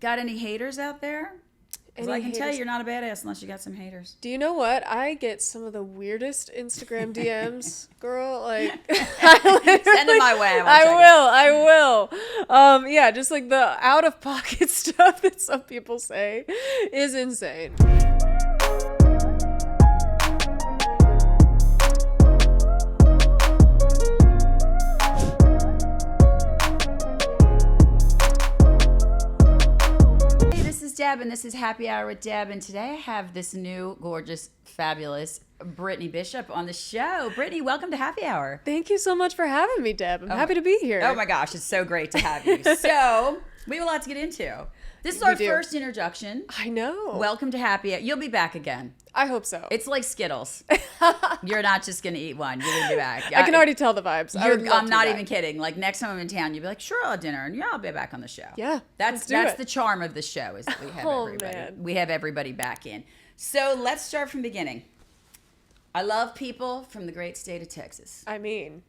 Got any haters out there? Because I can tell you, you're not a badass unless you got some haters. Do you know what? I get some of the weirdest Instagram DMs, girl. Like, send them my way. I will. Yeah, just like the out of pocket stuff that some people say is insane. Deb, and this is Happy Hour with Deb, and today I have this new, gorgeous, fabulous Brittany Bishop on the show. Brittany, welcome to Happy Hour. Thank you so much for having me, Deb. I'm happy to be here. Oh my gosh, it's so great to have you. So, we have a lot to get into. This is our first introduction. I know. Welcome to Happy Hour. You'll be back again. I hope so. It's like Skittles. You're not just going to eat one. You're going to be back. I can already tell the vibes. I'm not even kidding. Like, next time I'm in town, you'll be like, sure, I'll have dinner, and yeah, I'll be back on the show. Yeah, that's the charm of the show is that we have everybody. Man. We have everybody back in. So let's start from the beginning. I love people from the great state of Texas. I mean,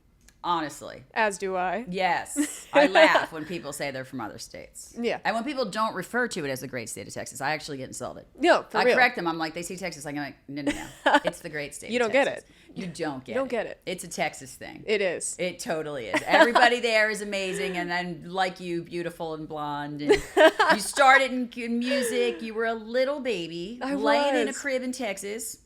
honestly. As do I. Yes. I laugh when people say they're from other states. Yeah. And when people don't refer to it as the great state of Texas, I actually get insulted. No, for real. I correct them. I'm like, they see Texas. I'm like, no. It's the great state You of don't Texas. Get it. You don't get it. You don't get it. It's a Texas thing. It is. It totally is. Everybody there is amazing, and then like you, beautiful and blonde. And you started in music. You were a little baby laying in a crib in Texas,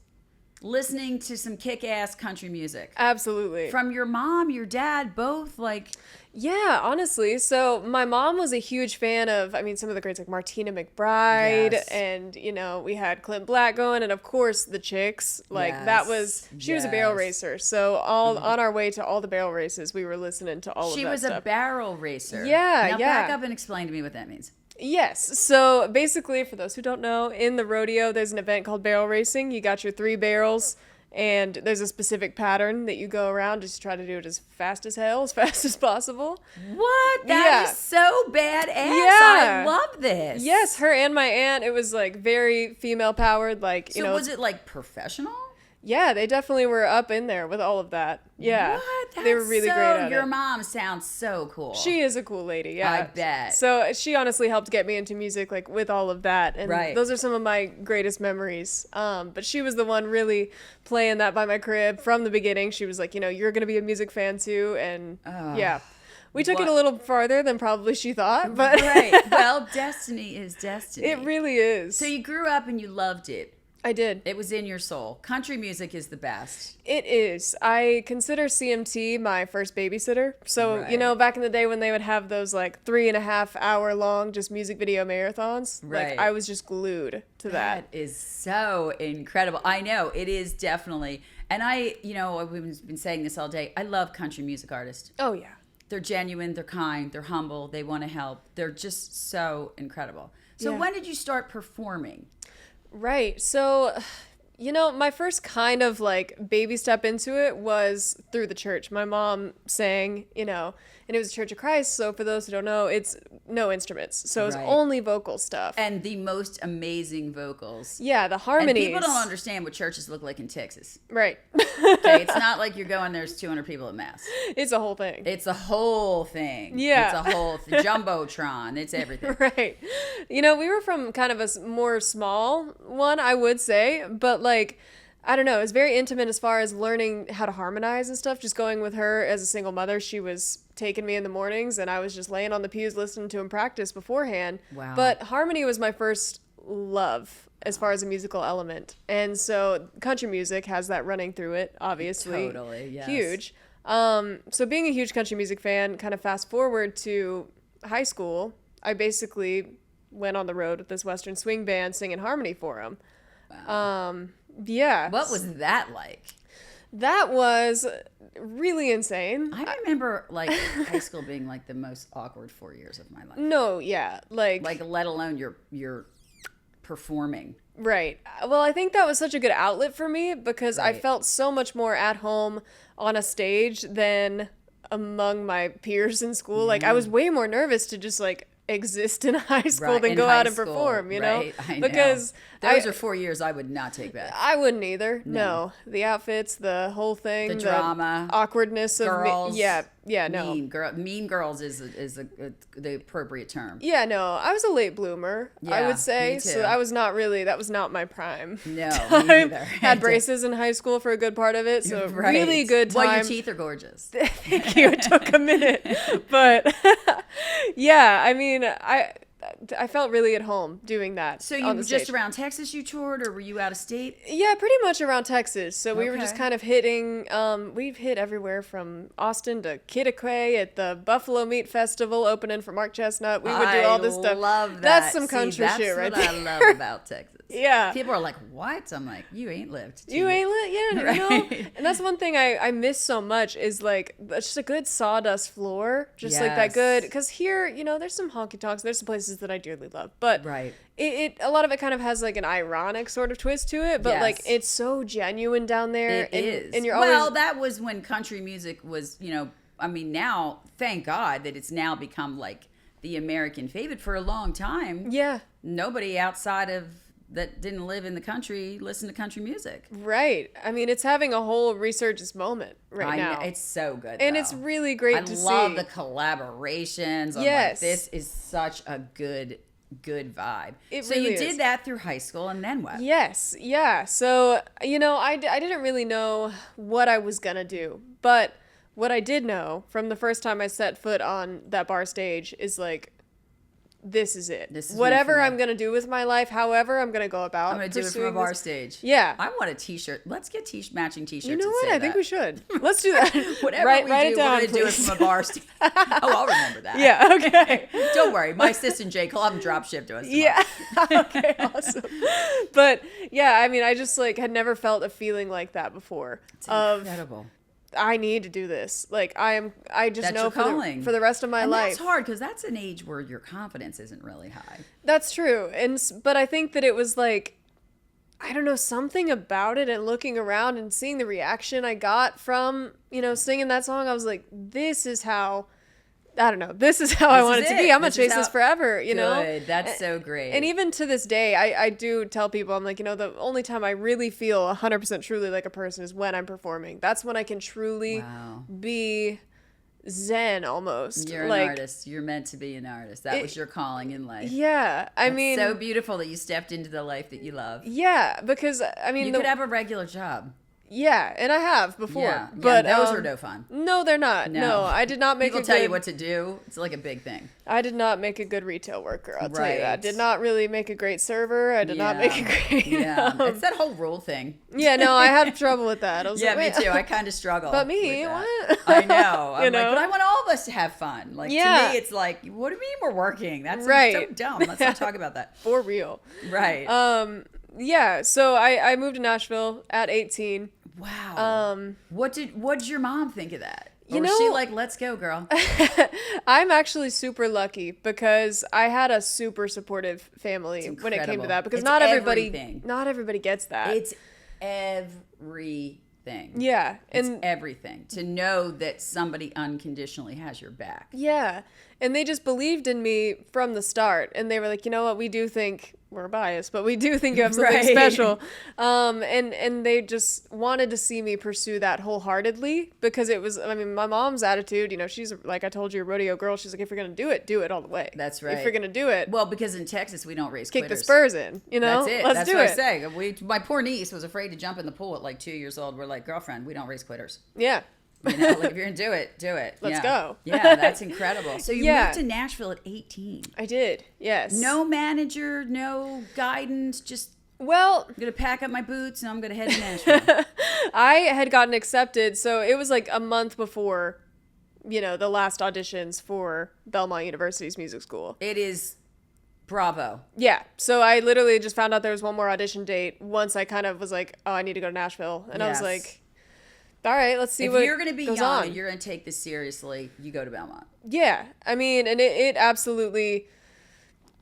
listening to some kick-ass country music. Absolutely. From your mom, your dad, both, like... Yeah, honestly. So my mom was a huge fan of, some of the greats like Martina McBride, yes. And, we had Clint Black going, and of course the Chicks. Like, yes. She was a barrel racer. So on our way to all the barrel races, we were listening to all of that stuff. She was a barrel racer. Yeah, now back up and explain to me what that means. Yes. So basically, for those who don't know, in the rodeo, there's an event called barrel racing. You got your 3 barrels, and there's a specific pattern that you go around. Just try to do it as fast as hell, as fast as possible. What? That is so badass. Yeah. I love this. Yes, her and my aunt. It was like very female powered. Like, so was it like professional? Yeah, they definitely were up in there with all of that. Yeah. What? They were really great at it. Your mom sounds so cool. She is a cool lady, yeah. I bet. So she honestly helped get me into music, like, with all of that. And those are some of my greatest memories. But she was the one really playing that by my crib from the beginning. She was like, you're going to be a music fan too. And yeah. We took it a little farther than probably she thought, but... Right. Well, destiny is destiny. It really is. So you grew up and you loved it. I did. It was in your soul. Country music is the best. It is. I consider CMT my first babysitter. So, back in the day when they would have those like 3.5 hour long just music video marathons, like I was just glued to that. That is so incredible. I know. It is definitely. And we've been saying this all day. I love country music artists. Oh, yeah. They're genuine. They're kind. They're humble. They want to help. They're just so incredible. So when did you start performing? Right. So, my first kind of like baby step into it was through the church. My mom sang, and it was Church of Christ. So for those who don't know, it's no instruments. So it's only vocal stuff. And the most amazing vocals. Yeah, the harmonies. And people don't understand what churches look like in Texas. Right. Okay, it's not like you're going, there's 200 people at Mass. It's a whole thing. It's a whole thing. Yeah. It's a whole Jumbotron. It's everything. Right. We were from kind of a more small one, I would say. But like... I don't know. It was very intimate as far as learning how to harmonize and stuff. Just going with her as a single mother. She was taking me in the mornings, and I was just laying on the pews listening to him practice beforehand. Wow. But harmony was my first love as far as a musical element. And so country music has that running through it, obviously. Totally, yes. Huge. So being a huge country music fan, kind of fast forward to high school, I basically went on the road with this Western swing band singing harmony for them. Wow. Yeah. What was that like? That was really insane. I remember like high school being like the most awkward 4 years of my life. No, yeah. Like let alone your performing. Right. Well, I think that was such a good outlet for me because I felt so much more at home on a stage than among my peers in school. Like I was way more nervous to just like exist in high school than go out and perform, you know? I because know. Those are 4 years I would not take back. I wouldn't either. No. The outfits, the whole thing, the drama, awkwardness girls. of me. Yeah. Yeah, no. Mean girls is the appropriate term. Yeah, no. I was a late bloomer, I would say. Me too. So that was not my prime. No, time. me neither. Had braces in high school for a good part of it, so Right. really good time. Well, your teeth are gorgeous. Thank you. It took a minute. But yeah, I mean, I felt really at home doing that. So you just around Texas you toured, or were you out of state? Yeah, pretty much around Texas. So we were just kind of hitting, we've hit everywhere from Austin to Kittiquay at the Buffalo Meat Festival opening for Mark Chestnut. We would do all this stuff. I love that. That's some country shit right there. That's what I love about Texas. Yeah. People are like, what? I'm like, you ain't lived. You ain't lived? Yeah, right. You know? And that's one thing I miss so much is like, it's just a good sawdust floor. Just like that good, because here, you know, there's some honky-tonks. There's some places that I dearly love. But it a lot of it kind of has like an ironic sort of twist to it. But like, it's so genuine down there. It is. And you're always... Well, that was when country music was, you know, I mean, now, thank God that it's now become like the American favorite. For a long time. Yeah. Nobody outside of that didn't live in the country listened to country music. Right. I mean, it's having a whole resurgence moment now. It's so good, and though. It's really great to see. I love the collaborations. I'm like, this is such a good vibe. So really you did that through high school, and then what? Yes. Yeah. So, you know, I didn't really know what I was going to do. But what I did know from the first time I set foot on that bar stage is like, this is it. Whatever I'm going to do with my life, however I'm going to go about. I'm going to do it from a bar stage. Yeah. I want a t-shirt. Let's get matching t-shirts. You know what? I think we should. Let's do that. Whatever write it down, we're going to do it from a bar stage. Oh, I'll remember that. Yeah, okay. Don't worry. My assistant Jake will have them drop shipped to us tomorrow. Yeah. Okay, awesome. But yeah, I mean, I just like had never felt a feeling like that before. It's incredible. I need to do this. Like I just that's know for the rest of my life. That's hard because that's an age where your confidence isn't really high. That's true. But I think that it was like, I don't know, something about it and looking around and seeing the reaction I got from, you know, singing that song. I was like, this is how I want it to be. I'm going to chase this forever, you know? Good. That's so great. And even to this day, I do tell people, I'm like, you know, the only time I really feel 100% truly like a person is when I'm performing. That's when I can truly be zen almost. You're an artist. You're meant to be an artist. That was your calling in life. Yeah. I mean. It's so beautiful that you stepped into the life that you love. Yeah. Because, I mean. You could have a regular job. Yeah, and I have before. Yeah, but those are no fun. No, they're not. No, I did not make People tell you what to do. It's like a big thing. I did not make a good retail worker, I'll tell you that. Did not really make a great server. I did not make a great... It's that whole rule thing. Yeah, no, I had trouble with that. I was like, me too. I kind of struggle. But me, what? I know. I'm like, but I want all of us to have fun. Like, to me, it's like, what do you mean we're working? That's so dumb. Let's not talk about that. For real. Right. Yeah, so I moved to Nashville at 18. Wow. What did your mom think of that? Or was she like, let's go, girl? I'm actually super lucky because I had a super supportive family when it came to that. Because not everybody gets that. It's everything. Yeah. It's everything. To know that somebody unconditionally has your back. Yeah. And they just believed in me from the start. And they were like, you know what, we do think... we're biased, but we do think you have something special. And they just wanted to see me pursue that wholeheartedly because it was, I mean, my mom's attitude, you know, she's like I told you, a rodeo girl. She's like, if you're going to do it all the way. That's right. If you're going to do it. Well, because in Texas, we don't raise kick quitters. the spurs in, you know? That's it. Let's That's do what it. I say. My poor niece was afraid to jump in the pool at like 2 years old. We're like, girlfriend, we don't raise quitters. Yeah. You know, like if you're going to do it, do it. Let's go. Yeah, that's incredible. So you moved to Nashville at 18. I did, yes. No manager, no guidance, just, well, I'm going to pack up my boots and I'm going to head to Nashville. I had gotten accepted, so it was like a month before, you know, the last auditions for Belmont University's music school. It is bravo. Yeah, so I literally just found out there was one more audition date once I kind of was like, oh, I need to go to Nashville. And I was like... all right, let's see if what you're going to be young on. and you're going to take this seriously, you go to Belmont. Yeah. I mean, and it absolutely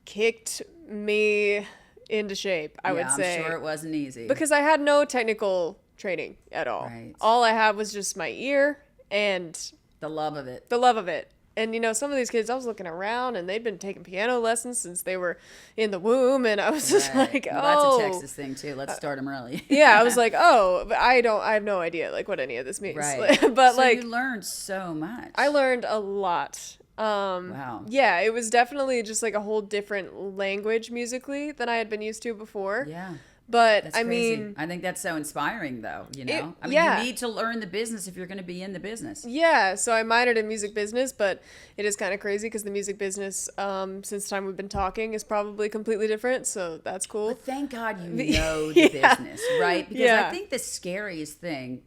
kicked me into shape, I would say. I'm sure it wasn't easy. Because I had no technical training at all. Right. All I had was just my ear and... the love of it. The love of it. And, you know, some of these kids, I was looking around and they'd been taking piano lessons since they were in the womb. And I was just like, well, that's a Texas thing too. Let's start them early. Yeah. I was like, but I have no idea like what any of this means. Right. But so like, you learned so much. I learned a lot. Wow. Yeah, it was definitely just like a whole different language musically than I had been used to before. Yeah. But that's I crazy. mean, I think that's so inspiring though, you know? I mean, yeah. you need to learn the business if you're going to be in the business. Yeah, so I minored in music business, but it is kind of crazy because the music business, since the time we've been talking, is probably completely different, so that's cool. But thank God you know the business, right? Because Yeah. I think the scariest thing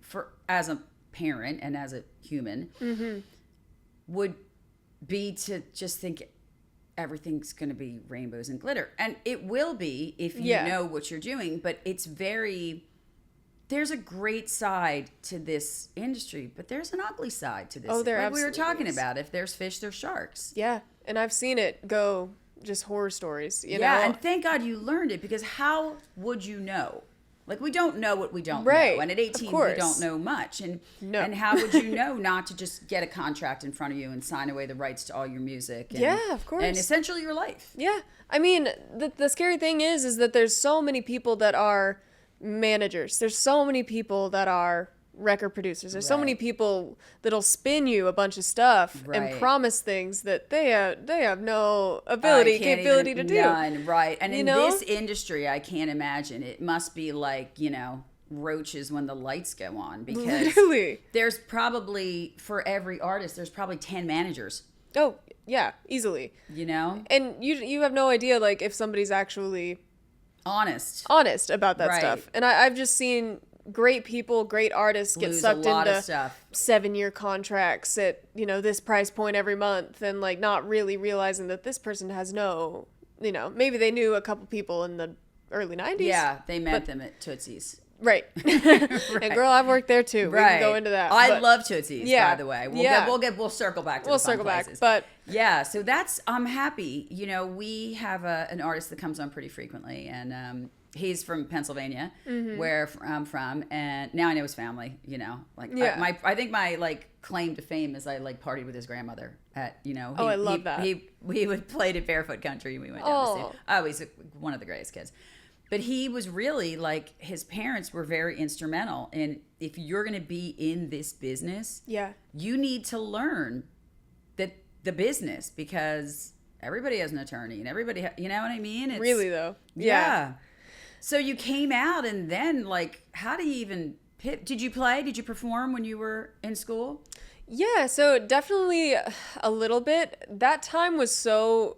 as a parent and as a human would be to just think everything's going to be rainbows and glitter. And it will be if you know what you're doing, but there's a great side to this industry, but there's an ugly side to this. Oh, there like we were absolutely talking is. about, if there's fish, there's sharks. Yeah, and I've seen it go just horror stories, you know? And thank God you learned it, because how would you know? Like, we don't know what we don't know. And at 18, we don't know much. And how would you know not to just get a contract in front of you and sign away the rights to all your music? And, of course. And essentially your life. Yeah. I mean, the scary thing is that there's so many people that are managers. There's so many people that are record producers. There's so many people that'll spin you a bunch of stuff and promise things that they have no capability to do. None, right. And in this industry, I can't imagine. It must be like, you know, roaches when the lights go on, because literally there's probably, for every artist, there's probably 10 managers. Oh, yeah, easily. You know? And you have no idea like if somebody's actually honest about that stuff. And I've just seen great people, great artists get sucked into 7-year contracts at, you know, this price point every month, and like not really realizing that this person has no, you know, maybe they knew a couple people in the early 90s. Yeah, they met them at Tootsie's. Right. And girl, I've worked there too. We can go into that. I love Tootsie's, by the way. We'll circle back to the fun places. But yeah, so I'm happy. You know, we have an artist that comes on pretty frequently, and he's from Pennsylvania, where I'm from, and now I know his family. You know, like I think my like claim to fame is I like partied with his grandmother at, you know. I love that. We would play at Barefoot Country, and we went down to see. Oh, he's one of the greatest kids. But he was really like, his parents were very instrumental. And if you're going to be in this business, you need to learn the business, because everybody has an attorney and everybody, you know what I mean? It's, really though. Yeah. So you came out, and then like, how do you even did you play? Did you perform when you were in school? Yeah. So definitely a little bit. That time was so...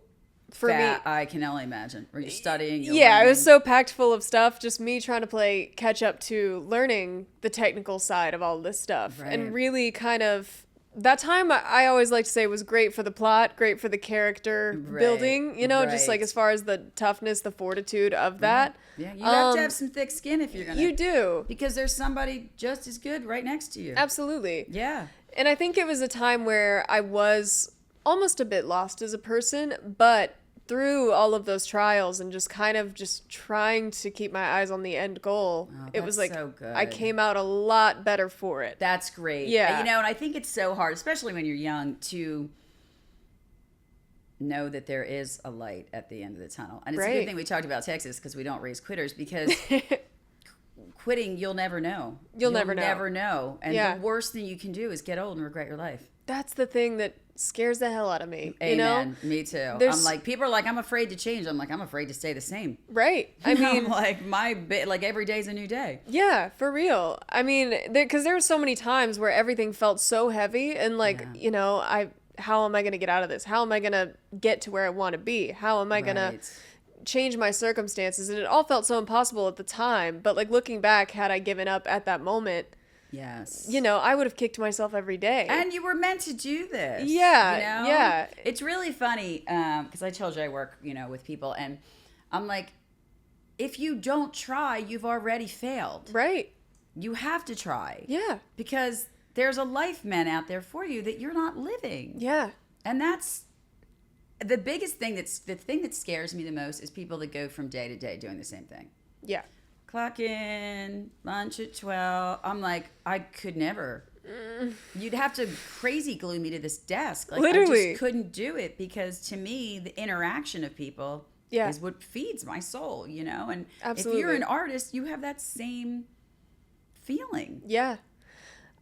For me, I can only imagine. Were you studying? It was so packed full of stuff. Just me trying to catch up to learning the technical side of all this stuff. Right. And really kind of, that time I always like to say was great for the plot, great for the character building, you know, just like as far as the toughness, the fortitude of that. Yeah, you have to have some thick skin if you're going to. You do. Because there's somebody just as good right next to you. Absolutely. Yeah. And I think it was a time where I was almost a bit lost as a person, but through all of those trials and just kind of just trying to keep my eyes on the end goal, it was like, so good. I came out a lot better for it. That's great. Yeah. You know, and I think it's so hard, especially when you're young, to know that there is a light at the end of the tunnel. And it's a good thing we talked about Texas, because we don't raise quitters, because quitting, you'll never know. You'll never know. And the worst thing you can do is get old and regret your life. That's the thing that scares the hell out of me. Amen. You know? Me too. I'm like, people are like, I'm afraid to change. I'm like, I'm afraid to stay the same. Right. I mean, like every day's a new day. Yeah, for real. I mean, because there were so many times where everything felt so heavy, and like, you know, how am I going to get out of this? How am I going to get to where I want to be? How am I going to change my circumstances? And it all felt so impossible at the time. But like, looking back, had I given up at that moment, yes, you know, I would have kicked myself every day. And you were meant to do this. Yeah, you know? yeah. It's really funny, because I told you I work, you know, with people, and I'm like, if you don't try, you've already failed. Right. You have to try. Yeah. Because there's a life meant out there for you that you're not living. Yeah. And that's the biggest thing. The thing that scares me the most is people that go from day to day doing the same thing. Yeah. Clock in, lunch at 12. I'm like, I could never You'd have to crazy glue me to this desk. Like, Literally. I just couldn't do it because to me, the interaction of people is what feeds my soul, you know? And Absolutely. if you're an artist, you have that same feeling. Yeah.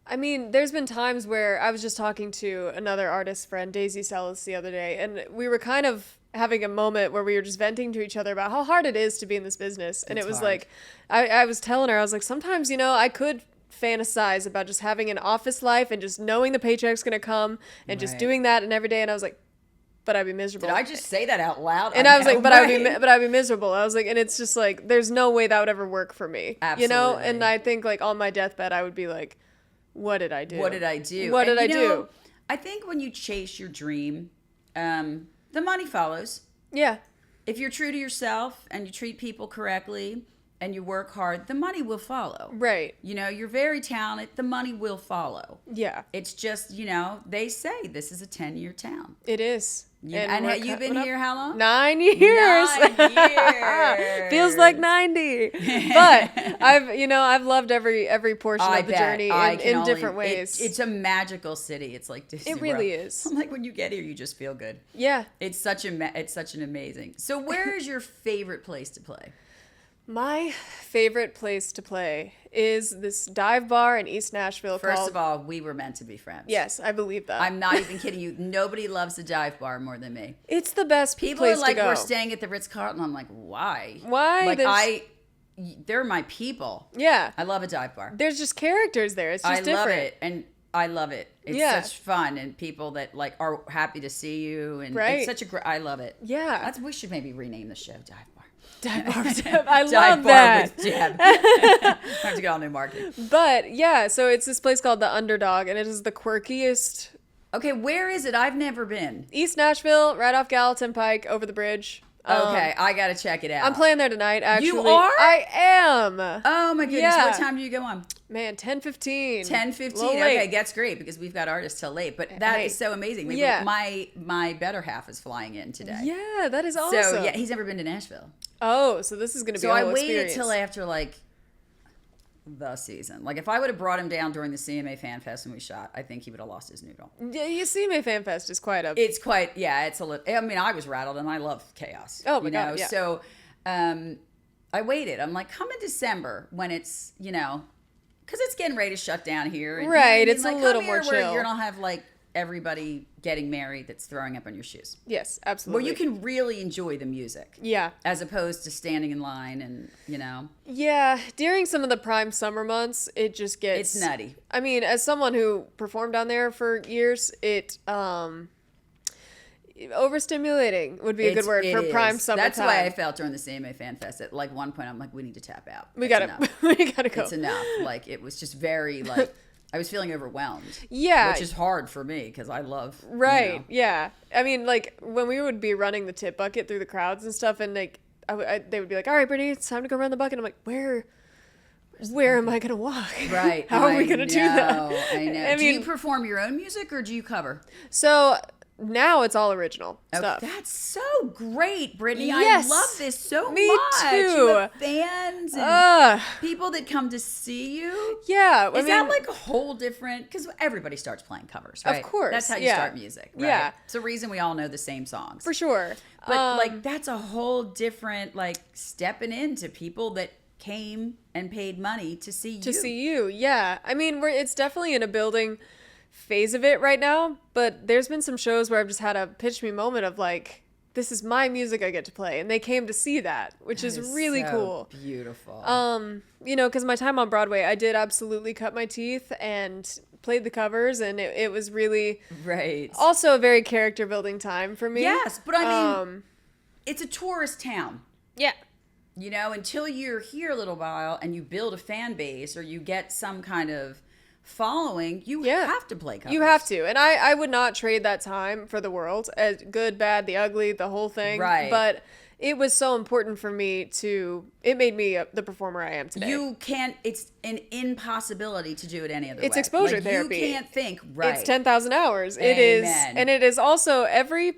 I mean, there's been times where I was just talking to another artist friend, Daisy Sellis, the other day, and we were kind of having a moment where we were just venting to each other about how hard it is to be in this business. And it was hard. like, I was telling her, I was like, sometimes, you know, I could fantasize about just having an office life and just knowing the paycheck's going to come and just doing that and every day. And I was like, but I'd be miserable. Did I just say that out loud? And I was like, but I'd be miserable. I was like, and it's just like, there's no way that would ever work for me. Absolutely. You know? And I think like on my deathbed, I would be like, what did I do? What did I do? What did I do? I think when you chase your dream, the money follows. Yeah. If you're true to yourself and you treat people correctly and you work hard, the money will follow. Right. You know, you're very talented. The money will follow. Yeah. It's just, you know, they say this is a 10-year town. It is. And you've been here how long? 9 years. 9 years. Feels like 90. But I've loved every portion of the journey in different ways. It's a magical city. It's like Disney It really World. is. I'm like, when you get here, you just feel good. Yeah. It's such an amazing. So where is your favorite place to play? My favorite place to play is this dive bar in East Nashville. First of all, we were meant to be friends. Yes, I believe that. I'm not even kidding you. Nobody loves a dive bar more than me. It's the best People place are like, to go. we're staying at the Ritz-Carlton. I'm like, why? Why? Like, they're my people. Yeah. I love a dive bar. There's just characters there. It's just different. I love it. And I love it. It's such fun, and people that like are happy to see you, and it's such a great. I love it. Yeah. We should maybe rename the show Dive Bar. Dive bar with Deb. I love Dive that. Bar with Deb. I have to get on new marketing. But yeah, so it's this place called The Underdog, and it is the quirkiest. Okay, where is it? I've never been. East Nashville, right off Gallatin Pike, over the bridge. Okay, I gotta check it out. I'm playing there tonight, actually. You are? I am. Oh my goodness. Yeah. What time do you go on? Man, 10:15. 10:15. Late. Okay, that's great because we've got artists till late. But that is so amazing. Maybe my better half is flying in today. Yeah, that is awesome. So yeah, he's never been to Nashville. Oh, so this is going to be so a whole I waited experience. till after like the season. Like if I would have brought him down during the CMA Fan Fest when we shot, I think he would have lost his noodle. Yeah, you see, CMA Fan Fest is quite a. It's quite it's a little. I mean, I was rattled and I love chaos. Oh my God, yeah. So I waited. I'm like, come in December when it's because it's getting ready to shut down here. And, right, it's a little more chill. Where you don't have like everybody getting married that's throwing up on your shoes. Yes, absolutely. Where you can really enjoy the music. Yeah. As opposed to standing in line and, Yeah, during some of the prime summer months, it just gets... It's nutty. I mean, as someone who performed down there for years, overstimulating would be a good word for prime summertime. That's why I felt during the CMA Fan Fest. At like one point, I'm like, we need to tap out. We gotta go. It's enough. Like it was just very like I was feeling overwhelmed. Yeah, which is hard for me because I love. Right. Yeah. I mean, like when we would be running the tip bucket through the crowds and stuff, and like they would be like, "All right, Brittany, it's time to go run the bucket." I'm like, Where am I gonna walk? Right. How are we gonna do that? I know. Do you perform your own music or do you cover? So now it's all original stuff. That's so great, Brittany. Yes. I love this so much. Me too. You have fans and people that come to see you. Yeah. Is that like a whole different... Because everybody starts playing covers, right? Of course. That's how you start music, right? Yeah. It's the reason we all know the same songs. For sure. But like that's a whole different like stepping into people that came and paid money to see you. To see you, yeah. I mean, it's definitely in a building phase of it right now, but there's been some shows where I've just had a pitch me moment of like, this is my music I get to play, and they came to see that, which is really cool. Beautiful. Because my time on Broadway, I did absolutely cut my teeth and played the covers, and it was really also a very character building time for me. Yes, but I mean, it's a tourist town. Yeah. Until you're here a little while and you build a fan base or you get some kind of following, you have to play covers. You have to. And I would not trade that time for the world. Good, bad, the ugly, the whole thing. Right. But it was so important for me it made me the performer I am today. It's an impossibility to do it any other way. It's exposure therapy. You can't think, right. It's 10,000 hours. Amen. It is. And it is also every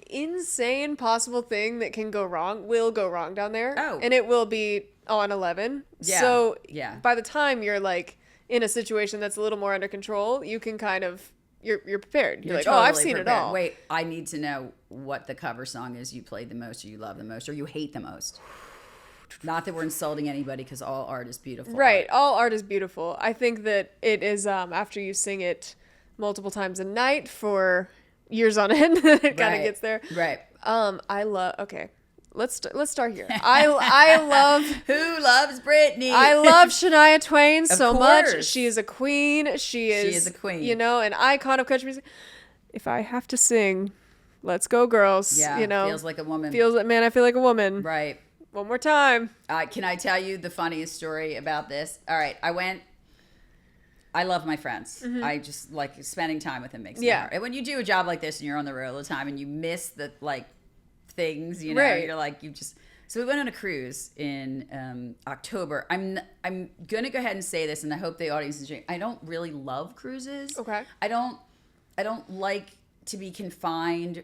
insane possible thing that can go wrong will go wrong down there. Oh. And it will be on 11. Yeah. So yeah. by the time you're like in a situation that's a little more under control, you can kind of, you're prepared. You're like, totally I've seen prepared. it all. Wait, I need to know what the cover song is you played the most, or you love the most, or you hate the most. Not that we're insulting anybody, because all art is beautiful. Right. All art is beautiful. I think that it is, after you sing it multiple times a night for years on end, it kind of gets there. Right. Okay. Let's start here. I love Who loves Brittany? I love Shania Twain so much. course. She is a queen. She is a queen. You know, an icon of country music. If I have to sing, let's go, girls. Yeah, you know, feels like a woman. Man, I feel like a woman. Right. One more time. Can I tell you the funniest story about this? All right, I love my friends. Mm-hmm. I just like spending time with them makes me hard. And when you do a job like this and you're on the road all the time and you miss the like things, you know, Right. you're like So we went on a cruise in October. I'm gonna go ahead and say this, and I hope the audience is. I don't really love cruises. Okay. I don't like to be confined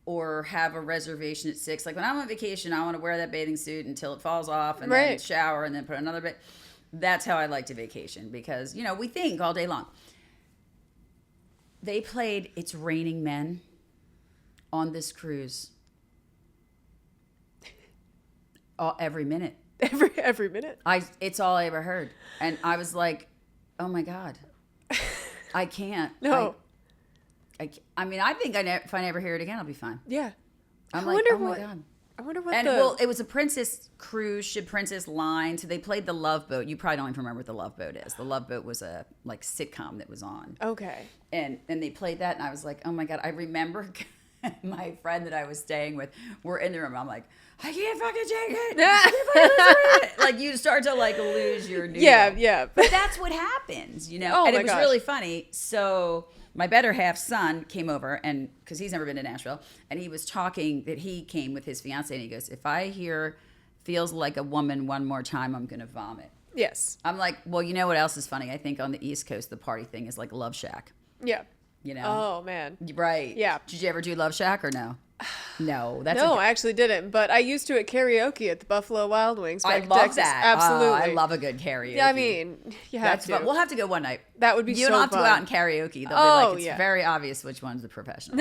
or have a reservation at 6. Like when I'm on vacation, I want to wear that bathing suit until it falls off, and then shower, and then put another bit. That's how I like to vacation, because you know we think all day long. They played "It's Raining Men" on this cruise. Every minute. Every minute. It's all I ever heard, and I was like, "Oh my god, I can't." No. I mean, I think if I never hear it again, I'll be fine. Yeah. I'm like, oh my god. I wonder what. And well, it was a Princess cruise ship, Princess line. So they played the Love Boat. You probably don't even remember what the Love Boat is. The Love Boat was a like sitcom that was on. Okay. And they played that, and I was like, oh my god. I remember my friend that I was staying with. We're in the room. I'm like, I can't fucking take it. I can't fucking listen to it. Like you start to like lose your noodle. Yeah. But that's what happens, you know. Oh and my it was gosh. really funny. So my better half's son came over, and because he's never been to Nashville, and he was talking that he came with his fiance, and he goes, if I hear "Feels Like a Woman" one more time, I'm gonna vomit. Yes. I'm like, well, you know what else is funny? I think on the East Coast, the party thing is like Love Shack. Yeah. You know? Oh man. Right. Yeah. Did you ever do Love Shack or no? No. I actually didn't, but I used to at karaoke at the Buffalo Wild Wings. I back in love Texas. that. Absolutely. I love a good karaoke. Yeah, I mean, you have to. Fun. We'll have to go one night. That would be so fun. You don't have to go out in karaoke. They'll be like, it's very obvious which one's the professional.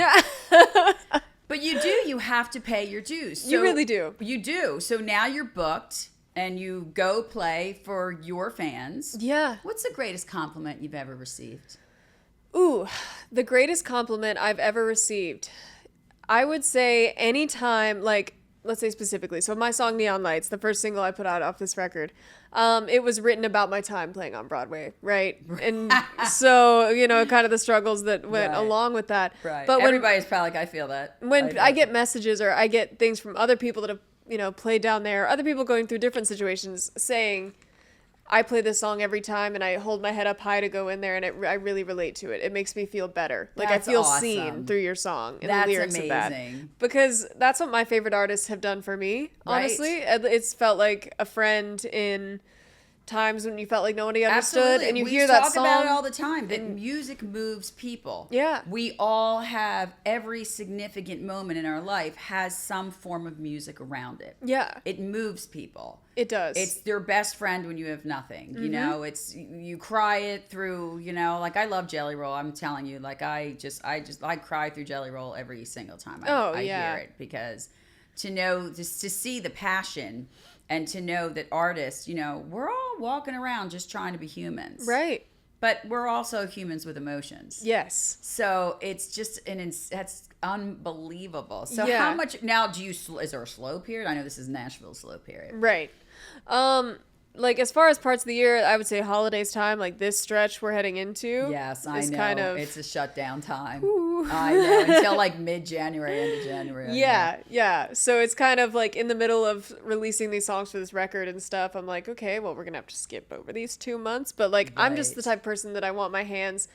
But you have to pay your dues. So you really do. You do. So now you're booked and you go play for your fans. Yeah. What's the greatest compliment you've ever received? Ooh, the greatest compliment I've ever received. I would say anytime, like, let's say specifically. So my song Neon Lights, the first single I put out off this record, it was written about my time playing on Broadway, right? And so, you know, kind of the struggles that went along with that. Right. But everybody's probably like, I feel that. When I get messages or I get things from other people that have, you know, played down there, other people going through different situations saying, I play this song every time and I hold my head up high to go in there, and I really relate to it. It makes me feel better. Like That's I feel awesome. seen through your song and That's the lyrics amazing. of that. Because that's what my favorite artists have done for me, honestly. Right. It's felt like a friend in times when you felt like nobody understood. Absolutely. And you we hear that talk song. about it all the time, that music moves people. Yeah. We all have, every significant moment in our life has some form of music around it. Yeah. It moves people. It does. It's their best friend when you have nothing. You know, it's, you cry it through, you know, like I love Jelly Roll. I'm telling you, like I cry through Jelly Roll every single time I hear it, because to know, just to see the passion and to know that artists, you know, we're all walking around just trying to be humans. Right. But we're also humans with emotions. Yes. So it's just that's unbelievable. So Yeah. how much now is there a slow period? I know this is Nashville's slow period. Right. Like as far as parts of the year, I would say holidays time, like this stretch we're heading into. Yes, I know. Kind of, it's a shutdown time. I know, until like mid-January, end of January. Yeah. So it's kind of like in the middle of releasing these songs for this record and stuff. I'm like, okay, well, we're going to have to skip over these 2 months. But like, I'm just the type of person that I want my hands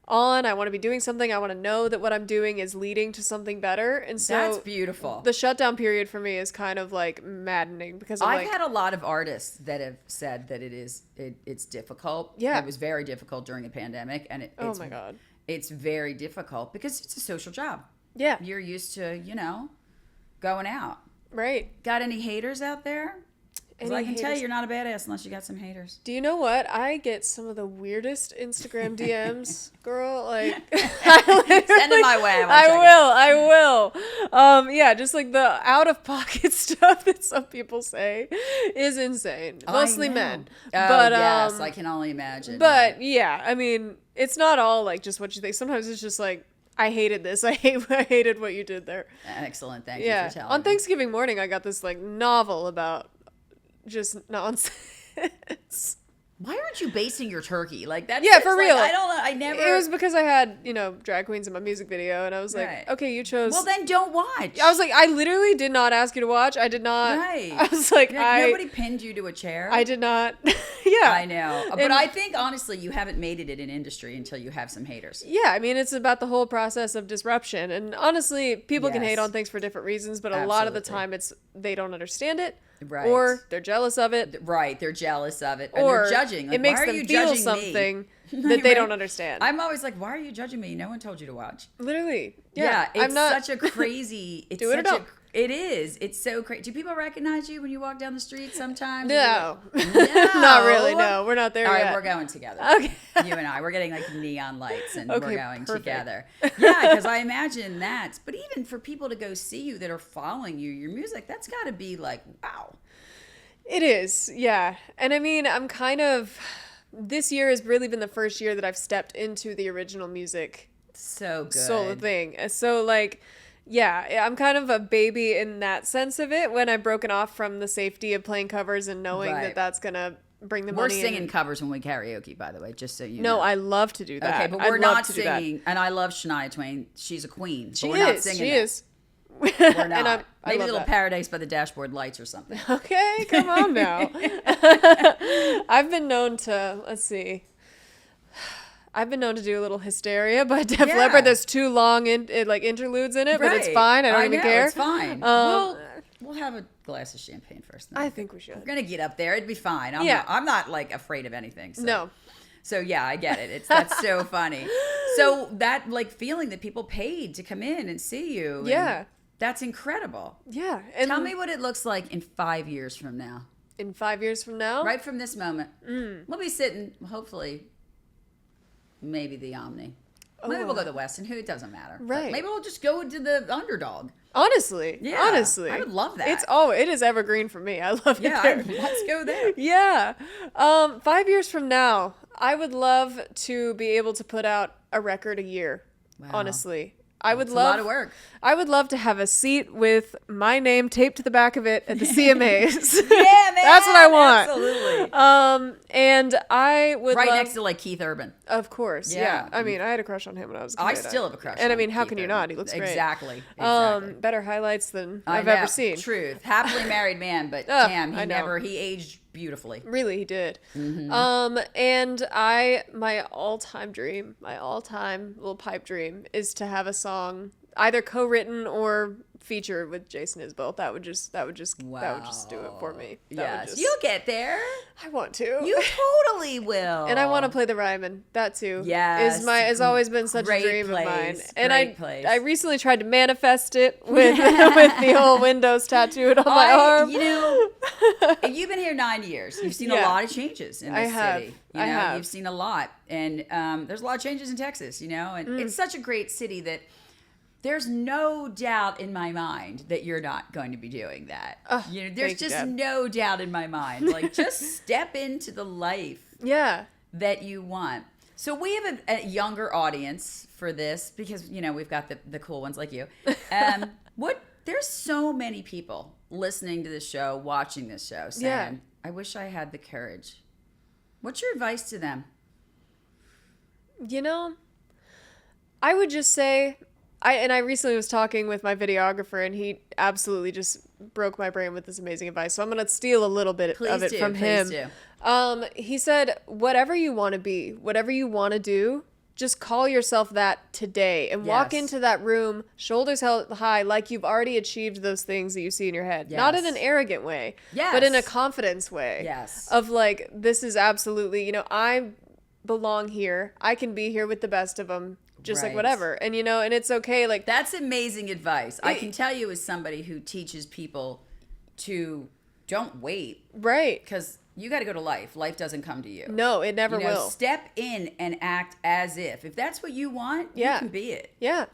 on. I want to be doing something. I want to know that what I'm doing is leading to something better. And so that's beautiful. The shutdown period for me is kind of like maddening, because I've had a lot of artists that have said that it's difficult. Yeah. It was very difficult during the pandemic, and it's, oh my God, it's very difficult because it's a social job. Yeah. You're used to, you know, going out. Right. Got any haters out there? Because I can tell you're not a badass unless you got some haters. Do you know what? I get some of the weirdest Instagram DMs, girl. Like, send it my way. I will. Yeah, just like the out of pocket stuff that some people say is insane. Mostly men. But yes, I can only imagine. But yeah, I mean, it's not all like just what you think. Sometimes it's just like, I hated this. I hated what you did there. Excellent. Thank you for telling me. On Thanksgiving morning, I got this like novel about just nonsense. Why aren't you basting your turkey like that? Yeah, for real. I don't know. I never. It was because I had, drag queens in my music video, and I was like, okay, you chose. Well, then don't watch. I was like, I literally did not ask you to watch. I did not. Right. I was like, nobody pinned you to a chair. I did not. Yeah. I know. But I think, honestly, you haven't made it in an industry until you have some haters. Yeah, I mean, it's about the whole process of disruption. And honestly, people can hate on things for different reasons, but a lot of the time it's they don't understand it. Right. Or they're jealous of it. Right. They're jealous of it. Or they're judging. Like, it makes them feel something that they don't understand. I'm always like, why are you judging me? No one told you to watch. Literally. Yeah. It's such a crazy. It's do it or don't. It is. It's so crazy. Do people recognize you when you walk down the street sometimes? No. Not really. No, we're not there yet. All right, we're going together. Okay. You and I. We're getting like neon lights and we're going together. Yeah, because I imagine that. But even for people to go see you that are following you, your music, that's got to be like, wow. It is. Yeah. And I mean, this year has really been the first year that I've stepped into the original music. So good. Solo thing. So like, yeah, I'm kind of a baby in that sense of it when I've broken off from the safety of playing covers and knowing that that's going to bring the money in. We're singing covers when we karaoke, by the way, just so you know. No, I love to do that. Okay, but we're not singing. And I love Shania Twain. She's a queen. She is. We're not singing she is. We're not. And Maybe a little Paradise by the Dashboard Lights or something. Okay, come on now. I've been known to, let's see. I've been known to do a little Hysteria by Def Leppard. There's too long interludes in it, but it's fine. I don't even care. It's fine. We'll have a glass of champagne first. I think we should. We're gonna get up there. It'd be fine. I'm not like afraid of anything. So. No. So yeah, I get it. That's so funny. So that like feeling that people paid to come in and see you. Yeah. That's incredible. Yeah. And tell me what it looks like in 5 years from now. In 5 years from now? Right from this moment. We'll be sitting, hopefully, maybe the Omni. Maybe we'll go to the Westin. It doesn't matter. Right. But maybe we'll just go to the Underdog. Honestly. Yeah. Honestly. I would love that. It is evergreen for me. I love it there. Let's go there. Yeah. 5 years from now, I would love to be able to put out a record a year. Wow. Honestly. That's a lot of work. I would love to have a seat with my name taped to the back of it at the CMAs. Yeah, man. That's what I want. Absolutely. And I would next to like Keith Urban. Of course. Yeah. I mean, I had a crush on him when I was a kid. I still have a crush. And I mean, how can you not? He looks great. Exactly. Better highlights than I've ever seen. Truth. Happily married man, but damn, he aged beautifully. Really, he did. Mm-hmm. And my all-time dream, my all-time little pipe dream is to have a song either co-written or featured with Jason Isbell. That would just do it for me. Yes, you'll get there. I want to. You totally will. And I want to play the Ryman. That too. Yes, has always been such a dream of mine. And place. I recently tried to manifest it with the whole Windows tattooed on my arm. You've been here 9 years. You've seen a lot of changes in this city. I have. You've seen a lot, and there's a lot of changes in Texas. And it's such a great city that. There's no doubt in my mind that you're not going to be doing that. There's just no doubt in my mind. Like, just step into the life that you want. So we have a younger audience for this because, we've got the cool ones like you. There's so many people listening to this show, watching this show, saying, I wish I had the courage. What's your advice to them? I would just say... I recently was talking with my videographer, and he absolutely just broke my brain with this amazing advice. So I'm going to steal a little bit of it from him. He said, whatever you want to be, whatever you want to do, just call yourself that today and walk into that room, shoulders held high, like you've already achieved those things that you see in your head. Yes. Not in an arrogant way, but in a confidence way. Yes. Of like, this is absolutely, I belong here. I can be here with the best of them. Just like whatever. And, and it's okay. Like, that's amazing advice. I can tell you as somebody who teaches people to don't wait. Right. Because you got to go to life. Life doesn't come to you. No, it never will. Step in and act as if. If that's what you want, you can be it. Yeah.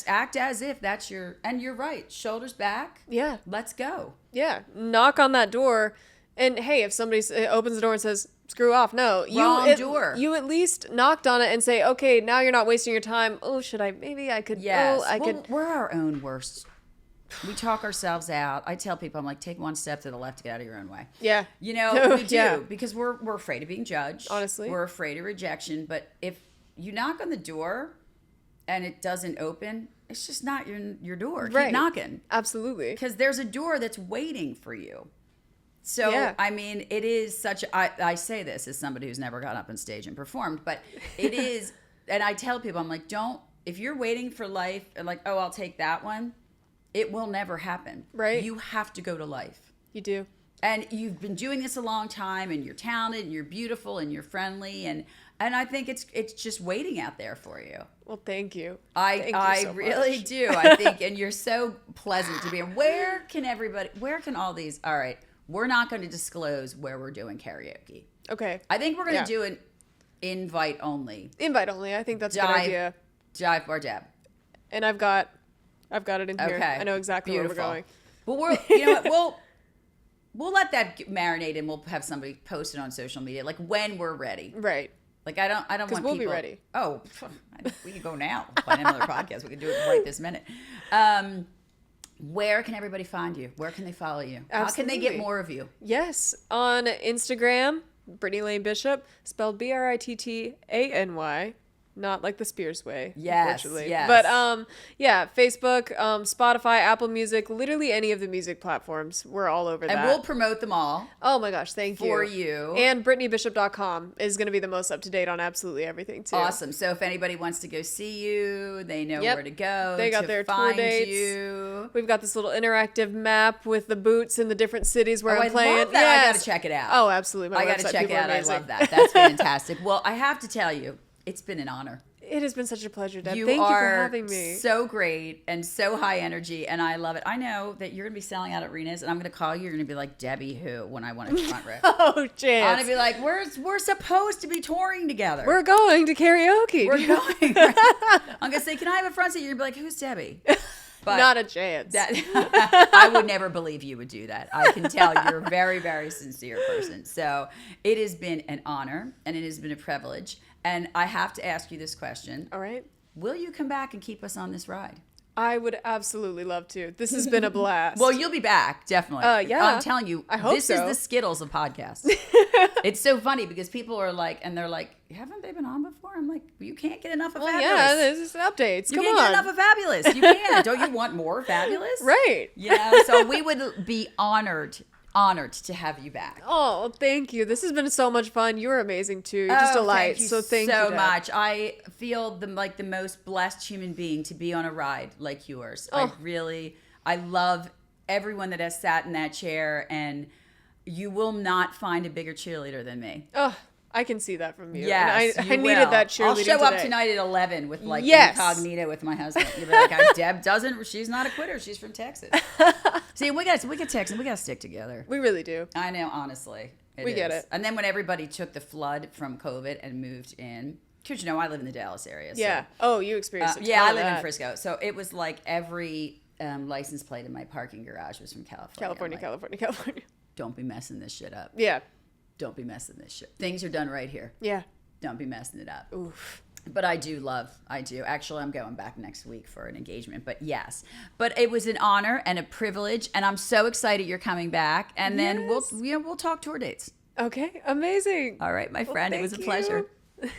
Act as if that's and you're right. Shoulders back. Yeah. Let's go. Yeah. Knock on that door. And hey, if somebody opens the door and says, screw off, no. Wrong door. You at least knocked on it and say, okay, now you're not wasting your time. Oh, maybe I could. Yes. Oh, I could. We're our own worst. We talk ourselves out. I tell people, I'm like, take one step to the left to get out of your own way. Yeah. We do because we're afraid of being judged. Honestly. We're afraid of rejection. But if you knock on the door and it doesn't open, it's just not your door. Right. Keep knocking. Absolutely. Because there's a door that's waiting for you. So, I mean, it is such I say this as somebody who's never got up on stage and performed, but it is, and I tell people, I'm like, if you're waiting for life and like, oh, I'll take that one, it will never happen. Right. You have to go to life. You do. And you've been doing this a long time, and you're talented, and you're beautiful, and you're friendly, and I think it's just waiting out there for you. Well, thank you. I really do. I think, and you're so pleasant to be in. Where can all these, all right, we're not going to disclose where we're doing karaoke. Okay. I think we're going to do an invite only. Invite only. I think that's a good idea. Jive Bar Deb. And I've got it in here. Okay. I know exactly where we're going. But you know what? We'll let that marinate, and we'll have somebody post it on social media, like when we're ready. Right. Like I don't want people. We'll be ready. Oh, we can go now. Find another podcast. We can do it right this minute. Where can everybody find you? Where can they follow you? Absolutely. How can they get more of you? Yes, on Instagram, Brittany Lane Bishop, spelled Brittany. Not like the Spears way, unfortunately. Yes. But Facebook, Spotify, Apple Music, literally any of the music platforms. We're all over that. And we'll promote them all. Oh my gosh, thank you. For you. And BrittanyBishop.com is going to be the most up to date on absolutely everything too. Awesome. So if anybody wants to go see you, they know where to go. They got their tour dates. You. We've got this little interactive map with the boots in the different cities where I'm playing. I love that. Yes. I got to check it out. Oh, absolutely. I got to check it out. I love that. That's fantastic. Well, I have to tell you, it's been an honor. It has been such a pleasure, Deb. Thank you for having me. So great and so high energy, and I love it. I know that you're going to be selling out arenas, and I'm going to call you. You're going to be like, Debbie who, when I want to front row. Oh, chance. I'm going to be like, we're supposed to be touring together. We're going to karaoke. We're going. Right? I'm going to say, can I have a front seat? You're going to be like, who's Debbie? But not a chance. I would never believe you would do that. I can tell you're a very, very sincere person. So it has been an honor, and it has been a privilege. And I have to ask you this question. All right. Will you come back and keep us on this ride? I would absolutely love to. This has been a blast. Well, you'll be back, definitely. Yeah. I'm telling you, I hope this is the Skittles of podcasts. It's so funny because people are like, and they're like, haven't they been on before? I'm like, you can't get enough of Fabulous. Yeah, this is updates. You can't get enough of Fabulous. You can. Don't you want more Fabulous? Right. You know, so we would be honored to have you back. Oh, thank you. This has been so much fun. You're amazing too. You're just a light. Thank you so much. I feel the most blessed human being to be on a ride like yours. Oh. I love everyone that has sat in that chair, and you will not find a bigger cheerleader than me. Oh, I can see that from you. Yes, I needed that cheerleading. I'll show up tonight at 11 with incognito with my husband. You'll be like, Deb she's not a quitter. She's from Texas. See, we got Texas. We got to stick together. We really do. I know, honestly. We get it. And then when everybody took the flood from COVID and moved in, because I live in the Dallas area. Yeah. So, oh, you experienced it. Yeah, I live in Frisco. So it was like every license plate in my parking garage was from California. California. Don't be messing this shit up. Yeah. Don't be messing this shit. Things are done right here. Yeah. Don't be messing it up. Oof. But I do. Actually, I'm going back next week for an engagement. But yes. But it was an honor and a privilege, and I'm so excited you're coming back. And then we'll talk tour dates. Okay. Amazing. All right, my friend. It was a pleasure. Thank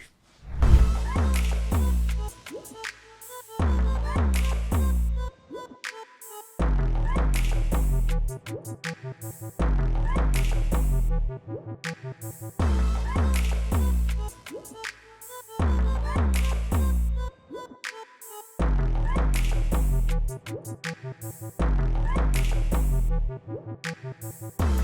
you.